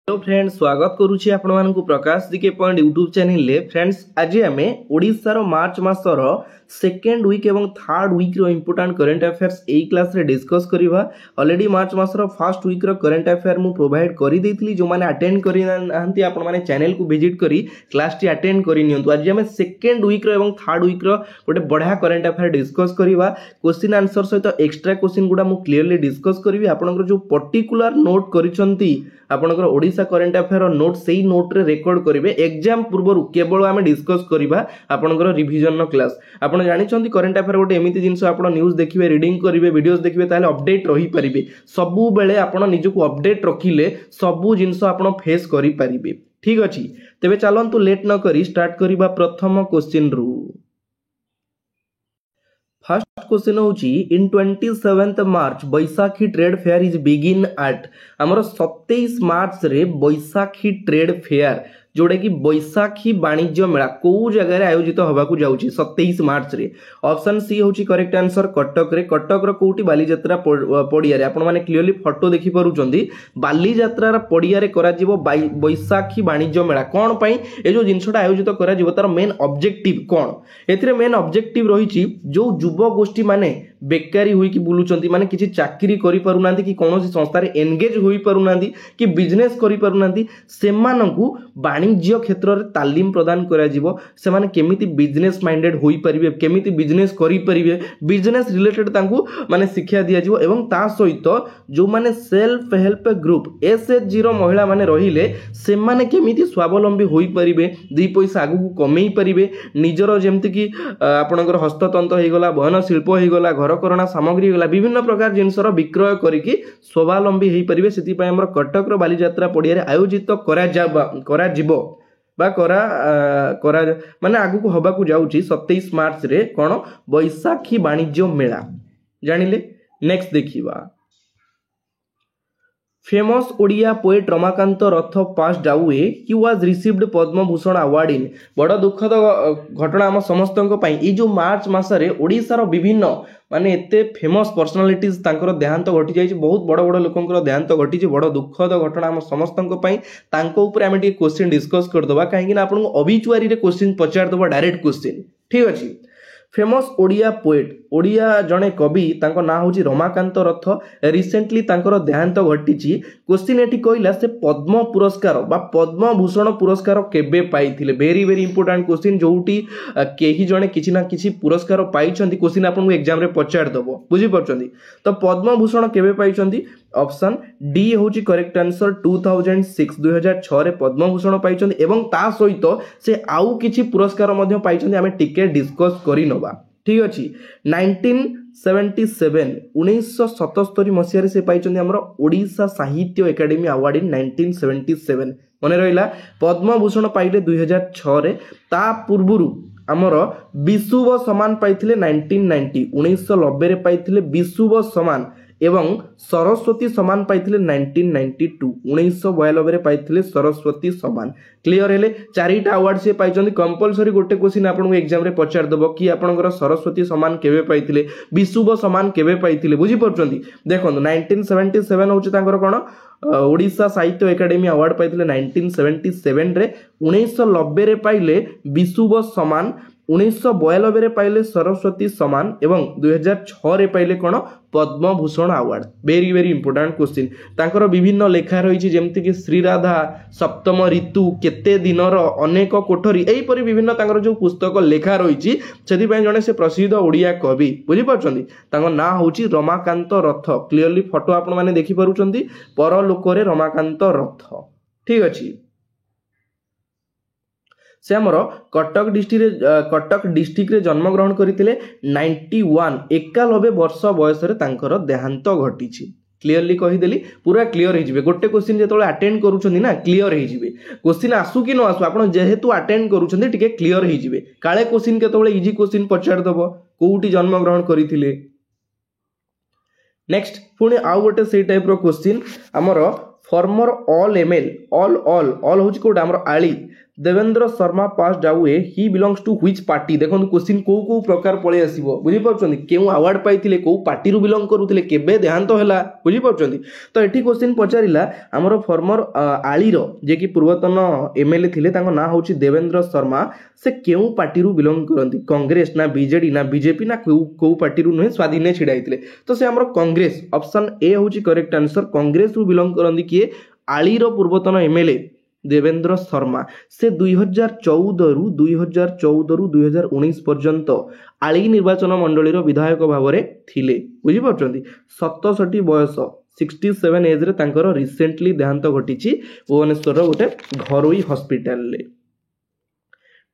Hello friends, स्वागत करुच्ची आपण प्रकाश GK point YouTube channel रे। फ्रेंड्स, आज आम ओडिशार मार्च मासर सेकेंड वीक एवं थर्ड वीक रो इंपोर्टेंट करंट अफेयर्स एई क्लास रे डिस्कस करबा। ऑलरेडी मार्च मासर फर्स्ट वीक रो करंट अफेयर मु प्रोवाइड करि देइतली, जो माने अटेंड करि नाहंती आपण माने चैनल को विजिट करी क्लास टी अटेंड करि नियंतु। आज आम सेकेंड वीक रो एवं थर्ड वीक रो गोटे बढ़िया करंट अफेयर डिस्कस करबा। क्वेश्चन आंसर सहित एक्स्ट्रा क्वेश्चन गुडा मु क्लियरली डिस्कस करबी। आपनकर जो पर्टिकुलर नोट करिसंती आपनकर ओडिशा करंट अफेयर नोट सेही नोट रे रेकॉर्ड करिवे। एग्जाम पूर्व केवल आम डिस्कस करबा आपनकर रिवीजन नो क्लास। आपण जानिछंती करंट अफेयर गोटे एमिति जिंस आपण न्यूज़ देखिबे, रीडिंग करिवे, वीडियोस देखिबे, ताले अपडेट रही परिबे। सबु बेले आपण निजको अपडेट रखिले सबु जिंस आपण फेस करि परिबे। ठीक अछि, तेबे चलंतु लेट न करी स्टार्ट करिबा प्रथम क्वेश्चन रु। फर्स्ट क्वेश्चन होची, इन 27th March Baisakhi trade fair is begin eight. हमर 27 मार्च रे बैसाखी ट्रेड फेयर जोड़े कि बैसाखी वाणिज्य मेला को जगह रे आयोजित होबा को जाउची 27 मार्च रे। ऑप्शन सी होची करेक्ट आंसर कटक रे। कटक रो कोठी बालीजात्रा पड़िया रे। आपण माने क्लियरली फोटो देखि परुचंदी। बालीजात्रा रा पड़िया रे करा जिवो बैसाखी वाणिज्य मेला। कोन पई ए जो जिंसटा आयोजित करा जिवो तार मेन ऑब्जेक्टिव कोन? एथिरे मेन ऑब्जेक्टिव रहिची जो युवा गोष्ठी माने बेकारी हुई कि बुलुचंती, माने किछि चाकरी करि परुनांती कि कोनोसी संस्था रे एंगेज होई परुनांती कि बिजनेस करि परुनांती, सेमानंकु वाणिज्य क्षेत्र रे तालीम प्रदान करा जिवो। से माने केमिति बिजनेस माइंडेड होई परिबे, केमिति बिजनेस करि परिबे, बिजनेस रिलेटेड तांकु माने शिक्षा दिया जिवो। एवं ता सहित जो माने सेल्फ हेल्प ग्रुप एसएचजी रो महिला माने रहिले से माने केमिति स्वावलंबी होई परिबे, दुई पैसा आगु कमेई परिबे, निजरो जेमति कि आपनकर हस्ततंत्र हे गला, बहन शिल्प हे गला, घरकरणा सामग्री हे गला, विभिन्न प्रकार जिंसर विक्रय करिकि स्वावलंबी हे परिबे। सेति पय हमर कटक रो बालीजात्रा पड़िया रे आयोजित करा जिवो बा करा माने आगु को हबा को जाउची 27 मार्च रे कोन बैसाखी वाणिज्य मेला। जानिले नेक्स्ट देखिबा। Famous Odia poet Ramakant Rath passed away, he was received Padma Bhushan award in. बड़ दुखद घटना आम समस्त ई जो मार्च मासरे ओडिशार विभिन्न माने एते फेमस पर्सनालिटीज तांकर देहांत घटी जाइछि। बहुत बड़ बड़ लोकंकर देहांत घटी, बड़ दुखद घटना आम समस्त तांको ऊपर आमे टिके क्वेश्चन डिस्कस करदबा। काहेकि ना आपन ओबिचुआरी रे क्वेश्चन पचार दबा डायरेक्ट क्वेश्चन। ठीक अछि। फेमस ओडिया पोएट, ओडिया जने कवि, तांको ना होची रमाकांत रथ। रिसेंटली तांकर देहांत घटिछि। क्वेश्चन एठी कहला से पद्म पुरस्कार बा पद्म भूषण पुरस्कार केबे पाइथिले। वेरी वेरी इंपोर्टेंट क्वेश्चन, जोउटी केही जने किछि ना किछि पुरस्कार पाइछंती। क्वेश्चन आपन एग्जाम रे पचार दबो, बुझि परछंती। तो पद्म भूषण केबे पाइछंती? ऑप्शन डी होची करेक्ट आंसर 2006 रे पद्म भूषण पाइछंती। एवं ता सहित से आउ किछि पुरस्कार मध्ये पाइछंती। आमे टिके डिस्कस करि नबा। ठीक अछि। 1977 मसिया से पाइछंती हमर Odisha Sahitya academy award in 1977। मने रहिला पद्म भूषण पाइले 2006 रे। ता पूर्वरु हमर विशुव सम्मान पाइथिले 1990 1990 रे पाइथिले विशुव सम्मान। एवं सरस्वती सम्मान पाइथिले 1992 1992 रे पाइथिले सरस्वती सम्मान। क्लियर हेले चारिटा अवार्ड से पाइछंती। कंपलसरी गोटे क्वेश्चन आपन एग्जाम रे पचार दबो कि आपनकर सरस्वती सम्मान केबे पाइथिले, विशुव सम्मान केबे पाइथिले, बुझि परछंती। देखंतु 1977 होची तांकर कोन ओडिशा साहित्य एकेडमी अवार्ड पाइथिले 1977 रे। 1990 रे पाइले विशुव सम्मान, 1992 रे पाइले सरस्वती सम्मान एवं 2006 रे पाइले कोन Padma Bhushan award. Very very important question. तांकर विभिन्न लेखा रहिछि, जेमति कि श्रीराधा, सप्तम ऋतु, केते दिनर, अनेक कोठरी, एही परि विभिन्न तांकर जो पुस्तक लेखा रहिछि। सेति पय जने से प्रसिद्ध ओडिया कवि, बुझि परछंती। तांको ना होछि रमाकांत रथ। क्लियरली फोटो आपन माने देखि परुचंती, परलोक रे रमाकांत रथ। ठीक अछि। से हमर कटक डिस्ट्रिक्ट रे जन्म ग्रहण करथिले 91 वर्ष बयस रे तांकर देहांत घटिछि। क्लियरली कहि देली, पूरा क्लियर हे जिवे। गोटे क्वेश्चन जेतोले अटेंड करूछंदी ना क्लियर हे जिवे। क्वेश्चन आसु कि न आसु आपण जेहेतु अटेंड करूछंदी टिके क्लियर हे जिवे। काळे क्वेश्चन केतोले इजी क्वेश्चन पचार दबो, कोउटी जन्म ग्रहण करथिले। नेक्स्ट पुणी आउ गोटे सेही टाइप रो क्वेश्चन हमर फॉर्मर ऑल एमएल ऑल होची कोड हमर आली Devendra Sharma passed away he belongs to which party देखो क्वेश्चन को प्रकार पळे आसीबो बुझी पाउछन्ती केउ अवार्ड पाइथिले को पार्टी रु बिलोंग करूथिले केबे देहांत होला बुझी पाउछन्ती तो एठी क्वेश्चन पचारिला हमर फॉर्मर आळीर जे कि पूर्वतन एमएलए थिले तांको ना होची देवेंद्र शर्मा से केउ पार्टी रु बिलोंग करंती कांग्रेस ना बीजेडी ना बीजेपी ना को पार्टी रु नहे स्वाधीन छिडाइथिले तो से हमर कांग्रेस ऑप्शन ए होची करेक्ट आंसर कांग्रेस रु बिलोंग करंती किए आळीर पूर्वतन एमएलए देवेंद्र शर्मा से 2014 रु 2019 पर्यंत आली निर्वाचन मंडलीर विधायक भाव में थिले बुझी पार्छन्ती 67 बयस 67 एज रे तांकर रिसेंटली देहांत घटी भुवनेश्वर गोटे घरोई हॉस्पिटल ले।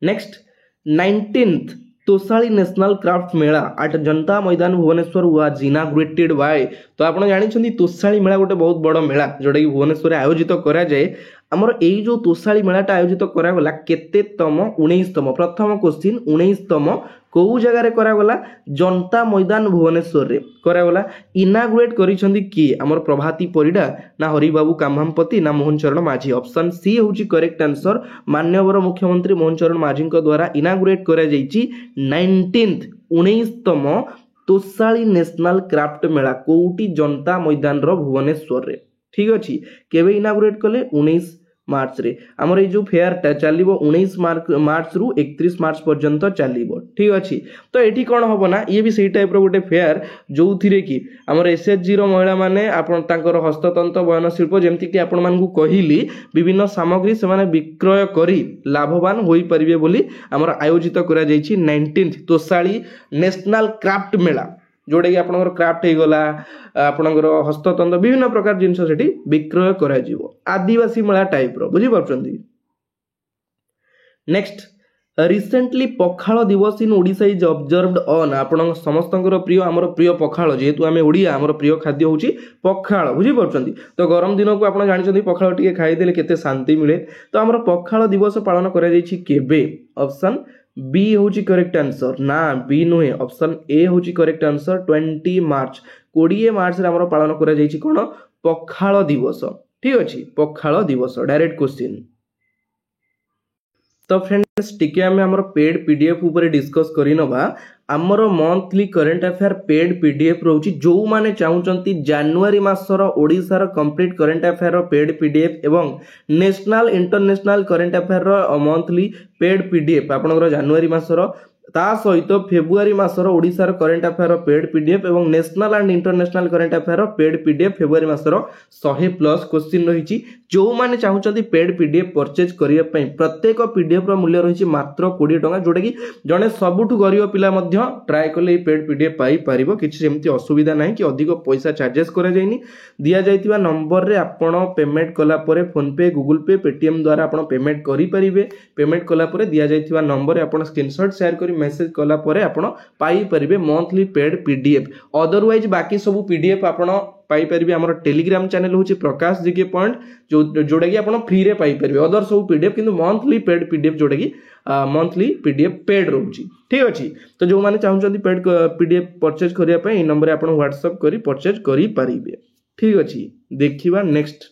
Next 19th Tosali national craft मेला एट जनता मैदान भुवनेश्वर वाज इनाग्रेटेड बाय तो आपण जानिछन्ती तोसाली मेला गोटे बहुत बड़ मेला जोटा कि भुवनेश्वर आयोजित करा जाए आमर एई जो तोसाली मेलाटा आयोजित करा गला केतेतम 19तम प्रथम क्वेश्चन 19तम को जगह रे करा गला जनता मैदान भुवनेश्वर रे करा गला इनाग्रेट करिसंदी की आमर प्रभाती परिडा ना हरिबाबू कामहामपति ना मोहन चरण माझी ऑप्शन सी होची करेक्ट आंसर माननीय मुख्यमंत्री मोहन चरण माझी द्वारा इनाग्रेट करा जाईची 19th 19तम तोसाली नेशनल क्राफ्ट मेला कोउटी जनता मैदान रो भुवनेश्वर रे ठीक अच्छी केवे इनागुरेट कले 19 मार्च रे हमर ए जो फेयर टा चलिबो 19 मार्च रु 31 मार्च पर्यंत चलिबो ठीक अच्छी तो एठी कोन होबो ना ये भी सेही टाइप रो गोटे फेयर जो थिरे कि हमर एसएचजी रो महिला माने आपन तांकर हस्ततंत्र बयन शिल्प जेमति कि आपन मानकु कहिली विभिन्न सामग्री से माने विक्रय करी लाभवान होई परिबे बोली हमर आयोजित करा जाईछि 19th तोसाली नेशनल क्राफ्ट मेला जोड़े कि आपनकर क्राफ्ट हो गला आपनकर हस्ततंत्र विभिन्न प्रकार जिनस सेठी विक्रय करा जिवो आदिवासी मेला टाइप रो बुझी पारछन्ती। नेक्स्ट रिसेंटली पखाल दिवस इन ओडिशा इज ऑब्जर्व्ड ऑन आपण समस्तंकर प्रिय हमर प्रिय पखाल जेहेतु आमे ओडिया हमर प्रिय खाद्य होची पखाल बुझी पारछन्ती तो गरम दिन को आपण जानिछन्ती पखाल टिके खाइ देले केते शांति मिले तो हमर पखाल दिवस पालन करा जाईछि केबे ऑप्शन बी होची करेक्ट आंसर ना बी नुहे ऑप्शन ए होची करेक्ट आंसर 20 मार्च 20 मार्च रे हमर पालन करा जाईछि कोन पखाल दिवस ठीक अछि पखाल दिवस डायरेक्ट क्वेश्चन। तो फ्रेंड्स टिके आमे हमर पेड पीडीएफ ऊपर डिस्कस करि नबा आमर monthly current affair paid PDF रोची जो माने चाहुचंती जनवरी मासर ओडिसा रो कंप्लीट करंट अफेयर रो पेड पीडीएफ एवं नेशनल इंटरनेशनल करंट अफेयर रो मंथली पेड पीडीएफ आपनकर जनवरी मासर ता सहित फेब्रुआरी मासर ओडिसा रो करंट अफेयर रो पेड पीडीएफ एवं national and international current affair रो पेड पीडीएफ फेब्रुआरी मासर 100+ क्वेश्चन रहिछि जो माने चाहुचंती पेड पीडीएफ परचेज करिया पई प्रत्येक पीडीएफ रो मूल्य रहिछि मात्र 20 टका जोटा कि जने सबुठु गरीब पिला मध्य ट्राई कले पेड पीडीएफ पाई परिबो किछि सेमति असुविधा नाही कि अधिक पैसा चार्जेस करा जायनी दिया जायतिबा नंबर रे आपण पेमेंट कला परे फोन पे गूगल पे पेटीएम द्वारा आपण पेमेंट करि परिबे पेमेंट कला परे दिया जायतिबा नंबर रे आपण स्क्रीनशॉट शेयर करि मेसेज कला परे आपण पाई परिबे मंथली पेड पीडीएफ अदरवाइज बाकी सब पीडीएफ आपण पाई परिबे हमर टेलीग्राम चैनल होची प्रकाश जीके पॉइंट जोडा कि आपण फ्री रे पाई परिबे अदर सब पीडीएफ किंतु मंथली पेड पीडीएफ जोडा कि मंथली पीडीएफ पेड रहउची ठीक अछि तो जो माने चाहुचंती पेड पीडीएफ परचेज करिया पई नंबर रे आपण व्हाट्सएप करी परचेज करी परिबे ठीक अछि देखिबा next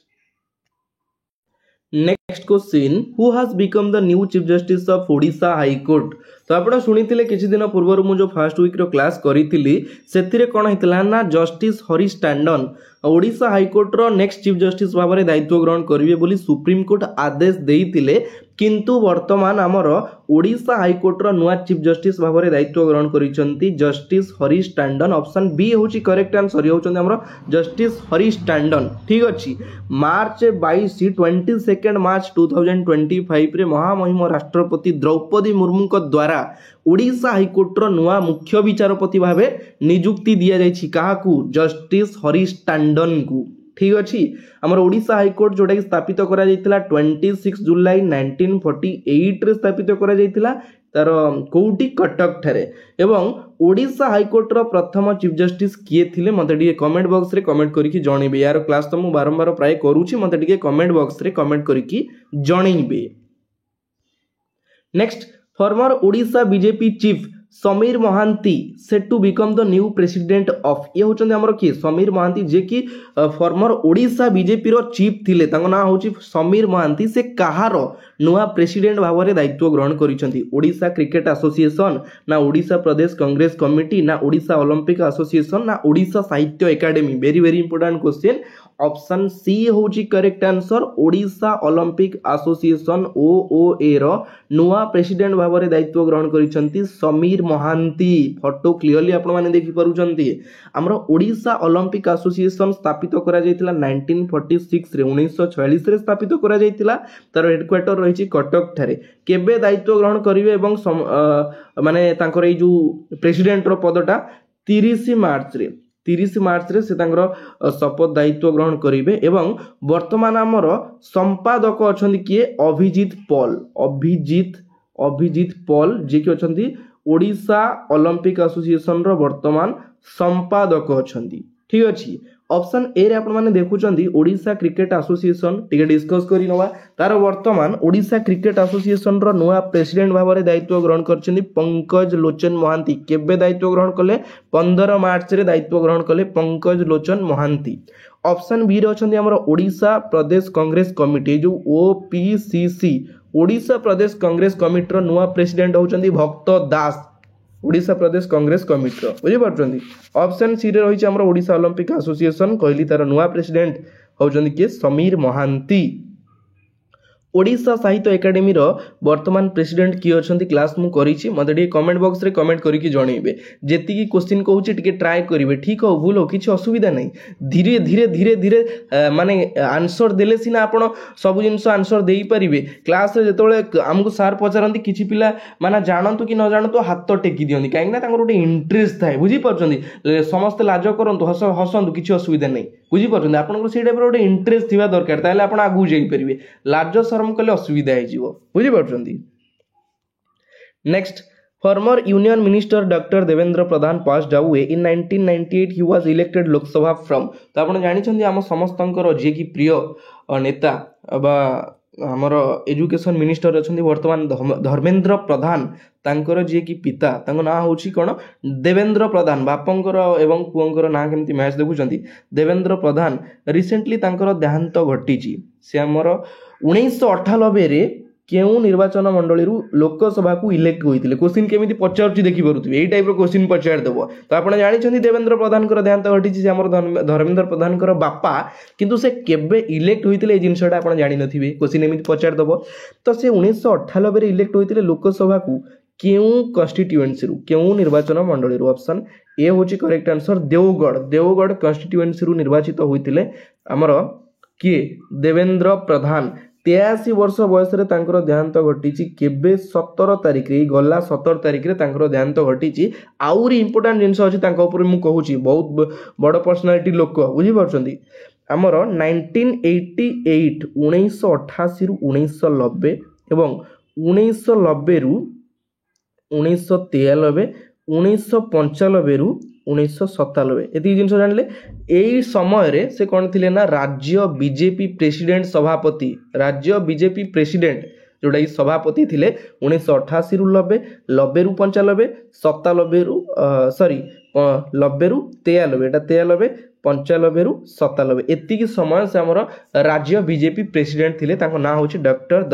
question who has become the new chief justice of Odisha high court तो आपण सुनिथिले किछि दिन पूर्व मु जो फर्स्ट वीक रो क्लास करिथिली सेथिरे कोन हितला ना justice Harish Tandon Odisha high court रो नेक्स्ट चीफ जस्टिस भाव में दायित्व ग्रहण करिवे बोली सुप्रीम कोर्ट आदेश देइतिले किंतु वर्तमान आमर ओडिशा हाई कोर्ट रो नुआ चीफ जस्टिस भाव में दायित्व ग्रहण करिसंती justice Harish Tandon option B होची करेक्ट आंसर होचंती हमर जस्टिस हरीश टंडन ठीक अछि मार्च 22 मार्च 2025 रे महामहिम राष्ट्रपति द्रौपदी मुर्मू को द्वारा ओडिशा हाईकोर्ट रो नुआ मुख्य विचारपति भावे नियुक्ति दिया जायछि काहाकू जस्टिस हरीश टंडन को ठीक अछि हमर ओडिशा हाईकोर्ट जोटा कि स्थापित करा जायतिला 26 जुलाई 1948 रे स्थापित करा जायतिला तार कोउटी कटक थारे एवं ओडिशा हाईकोर्ट रो प्रथम चीफ जस्टिस किए थिले मते डिके कमेंट बॉक्स रे कमेंट करिकि जणैबे यार क्लास तो मु बारंबार प्राय करूछि मते डिके कमेंट बॉक्स रे कमेंट करिकि जणैबे next former Odisha BJP chief Samir Mahanty set to become the new president of ये होचंदी हमर किए समीर महांती जे कि फॉर्मर ओडिशा बीजेपी रो चीफ थिले तांको ना होची समीर महांती से कहार नुआ प्रेसिडेंट भाव में दायित्व ग्रहण करिसंती ओडिशा क्रिकेट एसोसिएशन ना ओडिशा प्रदेश कांग्रेस कमिटी ना ओडिशा ओलंपिक एसोसिएशन ना Odisha Sahitya academy very very important question option C होची correct answer Odisha Olympic association OOA रो नुआ प्रेसिडेंट भाव में दायित्व ग्रहण करिसंती समीर महांती फोटो क्लियरली आपण माने देखि परुचंती हमर ओडिशा ओलंपिक एसोसिएशन स्थापित करा जायतिला 1946 रे 1946 रे स्थापित करा जायतिला तार हेडक्वार्टर रहिछि कटक ठारे केबे दायित्व ग्रहण करिवे एवं माने तांकर ए जो प्रेसिडेंट रो पदटा 30 मार्च रे से तांकर शपथ दायित्व ग्रहण करिवे एवं वर्तमान हमर संपादक अछंती किए अभिजीत पॉल जे कि अछंती ओडिशा ओलंपिक एसोसिएशन रो वर्तमान संपादक अछंती ठीक अछि ऑप्शन ए रे आपण माने देखुचंदी ओडिशा क्रिकेट एसोसिएशन टिके डिस्कस करि नवा तार वर्तमान ओडिशा क्रिकेट एसोसिएशन रो नुआ प्रेसिडेंट भाव में दायित्व ग्रहण करछंदी पंकज लोचन महांती केबे दायित्व ग्रहण कले 15 मार्च रे दायित्व ग्रहण कले पंकज लोचन महांती ऑप्शन बी रे अछंदी हमर ओडिशा प्रदेश कांग्रेस कमिटी जो ओपीसीसी ओडिशा प्रदेश कांग्रेस कमिटी रो नुआ प्रेसिडेंट होचंदी भक्त दास ओडिशा प्रदेश कांग्रेस कमिटी बुझी पार्टी ऑप्शन सी रे रही हमर ओडिशा ओलंपिक एसोसिएशन कहली तार नुआ प्रेसिडेंट होचंदी के समीर महांती ओडिशा साहित्य एकेडमी रो वर्तमान प्रेसिडेंट की अछंती क्लास मु करिछि मते डी कमेंट बॉक्स रे कमेंट करी कि जणैबे जेति की क्वेश्चन कहूछि टिके ट्राई करिवे ठीक हो भूल हो किछि असुविधा नै धीरे धीरे माने आंसर देले सिना आपण सब जिंस आंसर देई परिबे क्लास रे जेतोले हमकु सर पचारंती किछि पिला माने जानंतु कि न जानंतु हाथ टेकी दियंती काहे ना तांकर ओटे इंटरेस्ट थाए बुझी परछंती समस्त लाज करंतु हसंतु किछि असुविधा नै बुझी परछंती आपनकर से टाइप रो ओटे इंटरेस्ट थिबा दरकार ताले आपण आगु जाई परिबे लाज शरम कले असुविधा है जीवो बुझी party next former union minister doctor Devendra Pradhan passed away in 1998 he was elected Lok Sabha from तो आपण जानि छथि हम समस्तंकर जे की प्रिय नेता बा हमर एजुकेशन मिनिस्टर अछंती वर्तमान धर्मेंद्र प्रधान तांकर जे की पिता तांको ना होछि कोन देवेंद्र प्रधान बापंकर एवं पुअंकर ना केमति मैच देखुचंती देवेंद्र प्रधान रिसेंटली तांकर देहांत घटिछि से हमर 1998 रे केउ निर्वाचन मंडली लोकसभा को इलेक्ट होइतिले क्वेश्चन केमिति पचारछि देखि परुथिबे एई टाइप रो क्वेश्चन पचार देबो तो आपण जानि छथि देवेंद्र प्रधान कर देहांत घटिछि से हमर धर्मेंद्र प्रधान कर बापा किंतु से केबे इलेक्ट होइतिले ए जिंसटा आपण जानि नथिबे क्वेश्चन एमिति पचार देबो तो से 1998 रे इलेक्ट होइतिले लोकसभा को केउ कॉन्स्टिट्यूएंसी रु केउ निर्वाचन मंडली रु ऑप्शन ए होछि करेक्ट आंसर देवगढ़ कॉन्स्टिट्यूएंसी रु निर्वाचित होइतिले हमर किए देवेंद्र प्रधान 83 वर्ष बयस रे तांकर देहांत घटिछि केबे 17 तारिख रे गला 17 तारिख रे तांकर देहांत घटिछि आउरी इंपोर्टेंट जिंस अछि तांका ऊपर मु कहूछि बहुत बड़ पर्सनालिटी लोक बुझी परछंती हमर 1988 1988 रु 1990 एवं 1990 रु 1993 1995 रु 1997 एति जिंस जानले एई समय रे से कोन थिले ना राज्य बीजेपी प्रेसिडेंट सभापति राज्य बीजेपी प्रेसिडेंट जोड़ा सभापति थिले 1988 रु 90 90 रु 95 97 रु सॉरी 90 रु 93 एटा 93 95 रु 97 एति की समय से हमर राज्य बीजेपी प्रेसिडेंट थिले ताको ना होछि डॉक्टर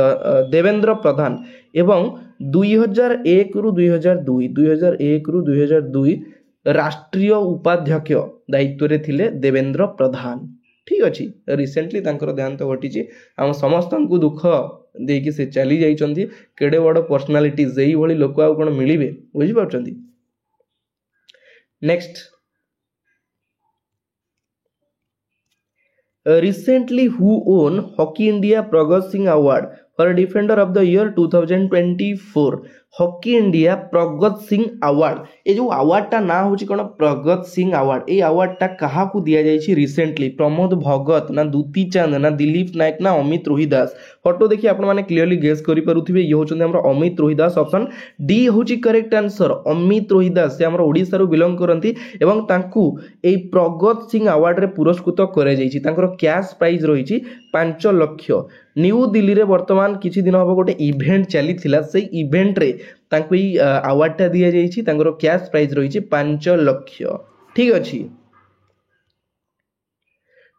देवेंद्र प्रधान एवं 2001 रु 2001 रु 2002 राष्ट्रीय उपाध्यक्ष दायित्व रे थिले देवेंद्र प्रधान ठीक अछि रिसेंटली तांकर देहांत घटिछि हम समस्त को दुख देकी से चली जाइछंती केडे बड़ पर्सनालिटी जेई भली लोक आ कोन मिलिबे बुझि पाछंती next recently who won Hockey India Pragat Singh Award for Defender of the Year 2024 hockey India प्रगत सिंह अवार्ड ये जो अवार्ड टा ना होची कोन प्रगत सिंह अवार्ड ए अवार्ड टा कहा को दिया जायछि रिसेंटली प्रमोद भगत ना दूती चांद ना दिलीप नायक ना अमित रोहिदास फोटो देखि आपण माने क्लियरली गेस करि परुथिबे ये होचंदी हमर अमित रोहिदास ऑप्शन डी होची करेक्ट आंसर अमित रोहिदास से हमर ओडिसा रो बिलोंग करंती एवं तांकू ए प्रगत सिंह अवार्ड रे पुरस्कृत करे जायछि तांकर कैश प्राइज रहिछि 5 लाख न्यू दिल्ली रे वर्तमान किछि दिन हबो गोटे इवेंट चली थिला से इवेंट रे तांको ई अवार्डटा दिया जाइछि तांकर कैश प्राइज रही 5 लाख। ठीक अछि।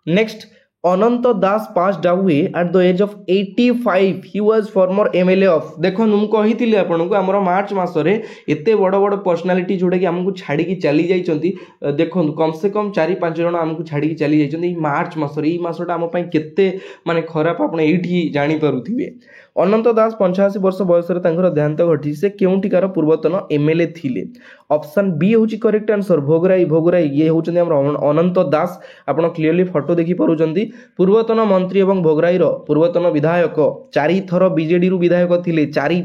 Next, Anant Das passed away at the age of 85. He was former MLA of, देखो मु कही आपको आमर मार्च मसरे एते बड़ बड़ पर्सनालीटी जोटा कि आमको छाड़ी चली जाइछंती। देखो कम से कम 4-5 जन आमको छाड़ी चली जाइछंती मार्च मसरे। ई मासटा आम पई केते माने खराब आपण एठी जानि पारुथिबे। अनंत दास 85 वर्ष बयस देहांत घटी। से केउंटिकार पूर्वतन एमएलए थिले। ऑप्शन बी होची करेक्ट आंसर, भोगराई। भोगराई ये होचंदी हमर अनंत दास। आपण क्लियरली फोटो देखि पारुचंदी। पूर्वतन मंत्री एवं भोगराई रो पूर्वतन विधायक 4 थर बीजेडी रु विधायक थिले। 4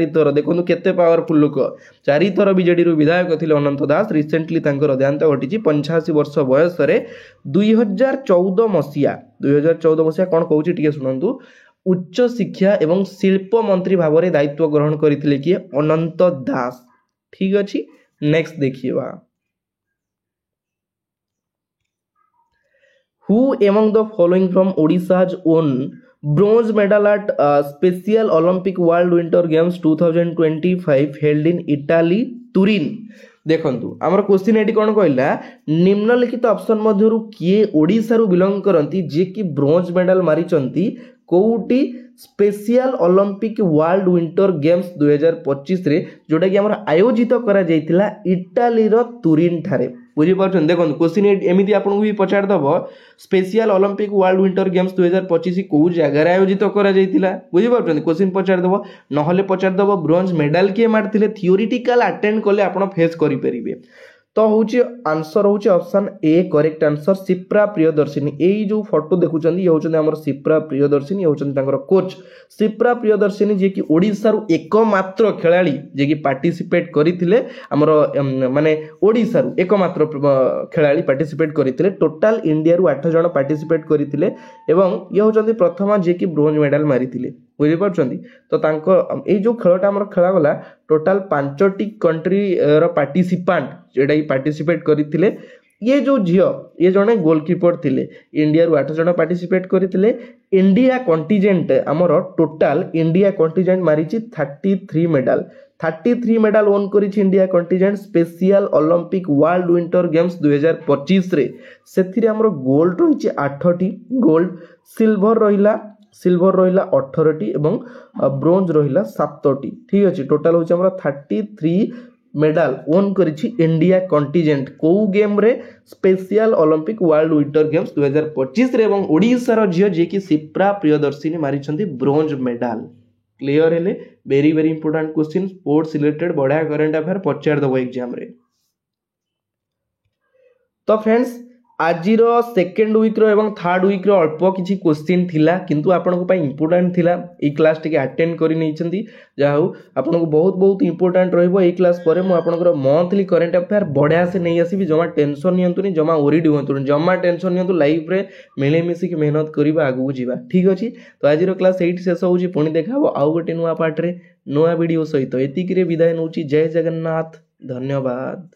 थर देखो केते पावरफुल लोक। 4 थर बीजेडी रु विधायक थिले अनंत दास। रिसेंटली तांकर देहांत घटी 85 वर्ष बयस रे। 2014 मसिया कोन कहूची टिके सुनंतु। उच्च शिक्षा एवं शिल्प मंत्री भाव में दायित्व ग्रहण करथिले कि अनंत दास। ठीक अछि। नेक्स्ट देखिएवा, who among the following from Odisha's won bronze medal at special Olympic world winter games 2025 held in Italy Turin. देखंतु हमर क्वेश्चन एटी कोन कहला, निम्नलिखित ऑप्शन मध्यरु किए ओडिसा रु बिलोंग करंती जे कि ब्रोंज मेडल मारिचंती कोउटी special Olympic world winter games 2025 रे, जोटा कि हमर आयोजित करा जाइतिला इटाली रो तुरिन ठारे। बुझी पारछन। देखो क्वेश्चन एमिति आपन भी पचार दबो, special Olympic world winter games 2025 को जगह आयोजित करा जाइतिला। बुझी पारछन। क्वेश्चन पचार दबो, नहले पचार दबो ब्रोंज मेडल के मारथिले, थियोरिटिकल अटेंड कले आपण फेस करि परिबे। तो होची आंसर होची option A correct answer, Shipra Priyadarshini. एई जो फोटो देखुचंदी ये होचंदी हमर शिप्रा प्रियदर्शिनी, ये होचंदी तांकर कोच शिप्रा प्रियदर्शिनी, जे कि ओडिसा रु एकमात्र खेलाड़ी जे कि पार्टिसिपेट करिथिले। हमर माने ओडिसा रु एकमात्र खेलाड़ी पार्टिसिपेट करिथिले। टोटल इंडिया रु 8 जण पार्टिसिपेट करिथिले एवं ये होचंदी प्रथम जे कि ब्रोंज मेडल मारिथिले। बुझी पारछंदी। तो तांको ए जो खेलटा हमर खेला गला टोटल 5टी कंट्री रो पार्टिसिपेंट जेडा पार्टिसिपेट करिथिले। ये जो झियो ये जने गोलकीपर थिले। इंडिया रु 8 जण पार्टिसिपेट करिथिले। इंडिया कंटिजेंट हमर टोटल इंडिया कंटिजेंट मारिछि 33 मेडल। 33 मेडल ओन करिछि India contingent special Olympic world winter games 2025 रे। सेथिरे हमर गोल्ड रहिछि 8टी गोल्ड, सिल्वर रहिला 18टी एवं ब्रोंज रहिला 7टी। ठीक अछि। टोटल होछि हमरा 33 मेडल ओन करिछि इंडिया कंटिजेंट को गेम रे, special Olympic world winter games 2025 रे। एवं ओडिसा रो झियो जे कि शिप्रा प्रियदर्शिनी मारिछंती ब्रोंज मेडल। क्लियर हेले। Very very important question, sports related बढ़िया करंट अफेयर पचार दबो एग्जाम रे। तो फ्रेंड्स आजिर सेकेंड वीक रो एवं थर्ड वीक रो अल्प किछि क्वेश्चन थिला, किंतु आपनको पई इंपोर्टेंट थिला। ई क्लास टिके अटेंड करि नैछंती, जाहौ आपनको बहुत बहुत इंपोर्टेंट रहइबो। ई क्लास परे मु आपनकर मंथली करंट अफेयर बढ़िया से नै आसीबी। जमा टेंशन नियंतुनी, जमा ओरिड हुंतुनी, जमा टेंशन नियंतु। लाइफ रे मिले मिसी के मेहनत करिबा, आगु जीवा। ठीक अछि। तो आजिर क्लास 8 शेष होउची, पुणी देखाबो आउ गोटे नुवा पार्ट रे नुवा वीडियो सहित। एतिकी रे विदाय नउची। जय जगन्नाथ। धन्यवाद।